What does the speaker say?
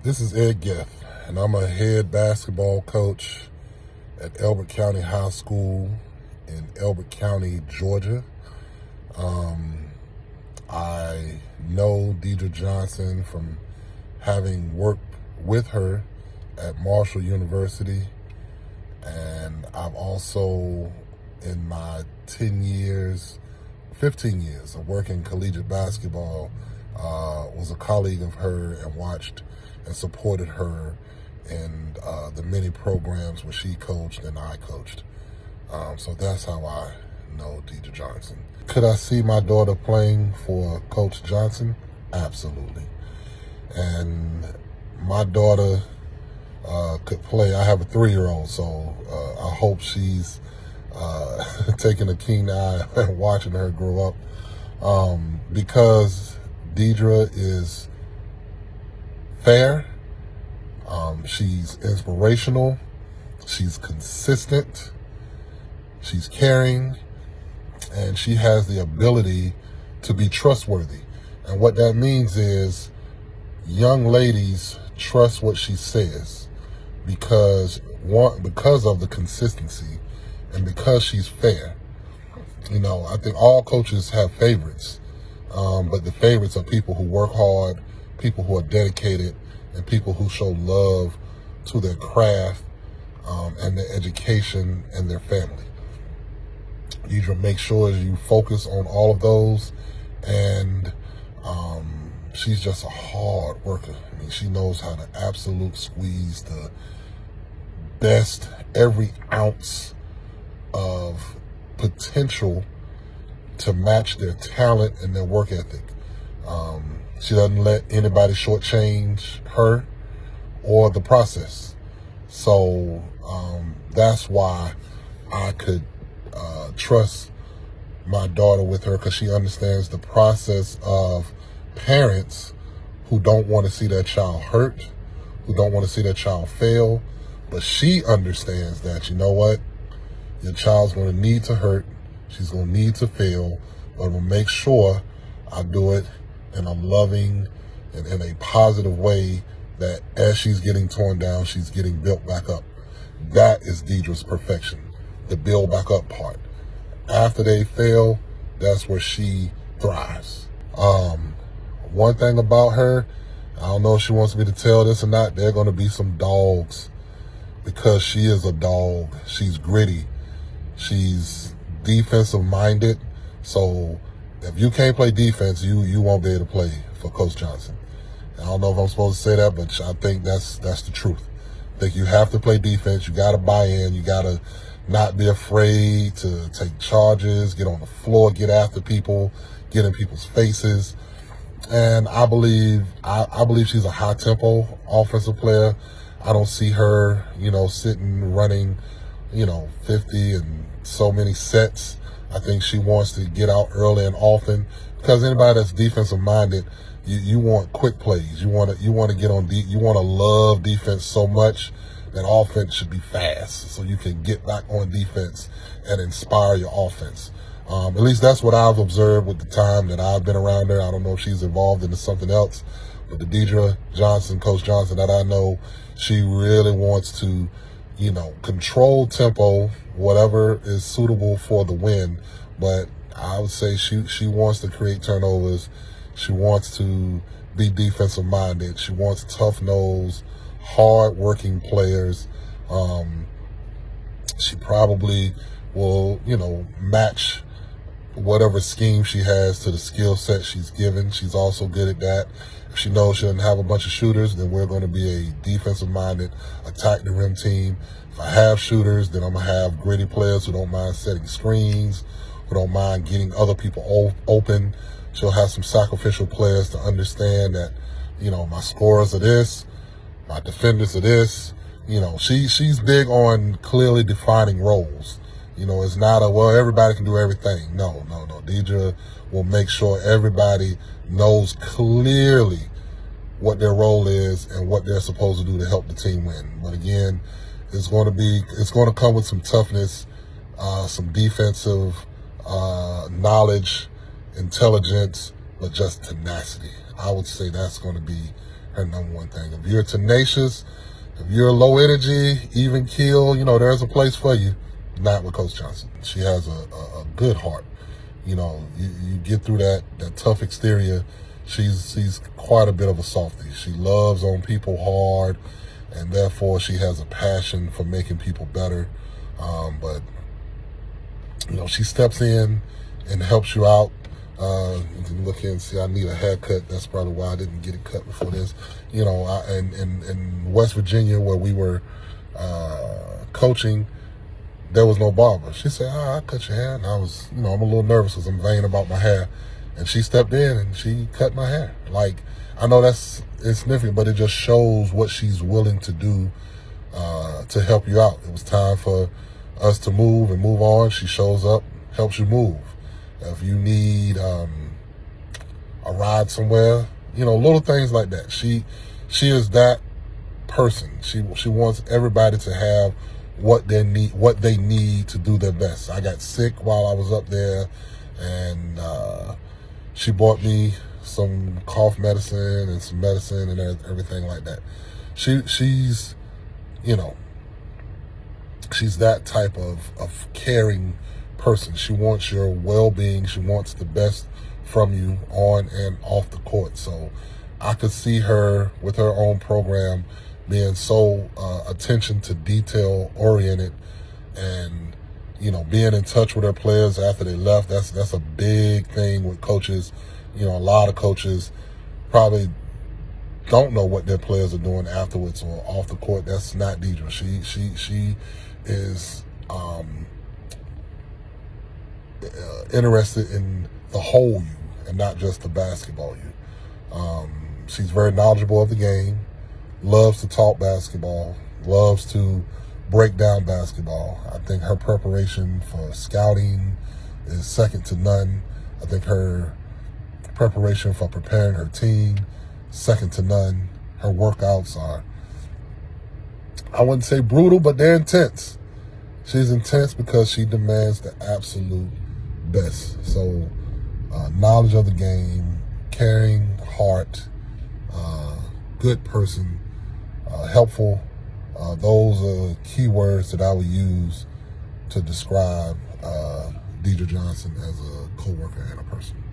This is Geth, and I'm a head basketball coach at Elbert County High School in Elbert County, Georgia. I know Deidre Johnson from having worked with her at Marshall University, and I've also, in my 15 years of working collegiate basketball, was a colleague of her and watched and supported her in the many programs where she coached and I coached. So that's how I know Deidre Johnson. Could I see my daughter playing for Coach Johnson? Absolutely. And my daughter could play. I have a 3-year-old, so I hope she's taking a keen eye and watching her grow up, because Deidre is fair, she's inspirational, she's consistent, she's caring, and she has the ability to be trustworthy. And what that means is young ladies trust what she says because of the consistency and because she's fair. You know, I think all coaches have favorites, but the favorites are people who work hard, people who are dedicated, and people who show love to their craft and their education and their family. Deidre makes sure you focus on all of those, and she's just a hard worker. I mean, she knows how to absolute squeeze the best, every ounce of potential to match their talent and their work ethic. She doesn't let anybody shortchange her or the process. So that's why I could trust my daughter with her, because she understands the process of parents who don't want to see their child hurt, who don't want to see their child fail. But she understands that, you know what, your child's going to need to hurt, she's going to need to fail, but I'm going to make sure I do it in a loving and in a positive way, that as she's getting torn down, she's getting built back up. That is Deidre's perfection, the build back up part. After they fail, that's where she thrives. One thing about her, I don't know if she wants me to tell this or not, there are going to be some dogs, because she is a dog. She's gritty. She's defensive minded. So if you can't play defense, you won't be able to play for Coach Johnson. I don't know if I'm supposed to say that, but I think that's the truth. I think you have to play defense. You got to buy in. You got to not be afraid to take charges, get on the floor, get after people, get in people's faces. And I believe she's a high tempo offensive player. I don't see her, sitting, running, 50 and so many sets. I think she wants to get out early and often, because anybody that's defensive minded, you want quick plays. You want to get on you want to love defense so much that offense should be fast, so you can get back on defense and inspire your offense. At least that's what I've observed with the time that I've been around her. I don't know if she's involved into something else, but the Deidre Johnson, Coach Johnson that I know, she really wants to, control tempo, whatever is suitable for the win. But I would say she wants to create turnovers. She wants to be defensive minded. She wants tough-nosed, hard-working players. She probably will, match whatever scheme she has to the skill set she's given. She's also good at that. If she knows she doesn't have a bunch of shooters, then we're going to be a defensive-minded, attack-the-rim team. If I have shooters, then I'm going to have gritty players who don't mind setting screens, who don't mind getting other people open. She'll have some sacrificial players to understand that, my scorers are this, my defenders are this. She's big on clearly defining roles. It's not everybody can do everything. No. Deidre will make sure everybody knows clearly what their role is and what they're supposed to do to help the team win. But again, it's going to come with some toughness, some defensive knowledge, intelligence, but just tenacity. I would say that's going to be her number one thing. If you're tenacious, if you're low energy, even keel, you know, there's a place for you. Not with Coach Johnson. She has a good heart. You know, you get through that tough exterior. She's quite a bit of a softie. She loves on people hard, and therefore she has a passion for making people better. But, you know, she steps in and helps you out. You can look here and see I need a haircut. That's probably why I didn't get it cut before this. You know, in West Virginia where we were coaching, there was no barber. She said, I'll cut your hair. And I was, you know, I'm a little nervous because I'm vain about my hair. And she stepped in and she cut my hair. Like, I know it's significant, but it just shows what she's willing to do to help you out. It was time for us to move and move on. She shows up, helps you move. If you need a ride somewhere, you know, little things like that. She is that person. She wants everybody to have what they need to do their best. I got sick while I was up there, and she bought me some cough medicine and some medicine and everything like that. She's, you know, she's that type of caring person. She wants your well-being. She wants the best from you on and off the court. So I could see her with her own program being so attention to detail oriented, and, you know, being in touch with her players after they left. That's a big thing with coaches. You know, a lot of coaches probably don't know what their players are doing afterwards or off the court. That's not Deidre. She is interested in the whole you and not just the basketball you. She's very knowledgeable of the game, loves to talk basketball, loves to break down basketball. I think her preparation for scouting is second to none. I think her preparation for preparing her team, second to none. Her workouts are, I wouldn't say brutal, but they're intense. She's intense because she demands the absolute best. So knowledge of the game, caring heart, good person, helpful. Those are key words that I would use to describe Deidre Johnson as a coworker and a person.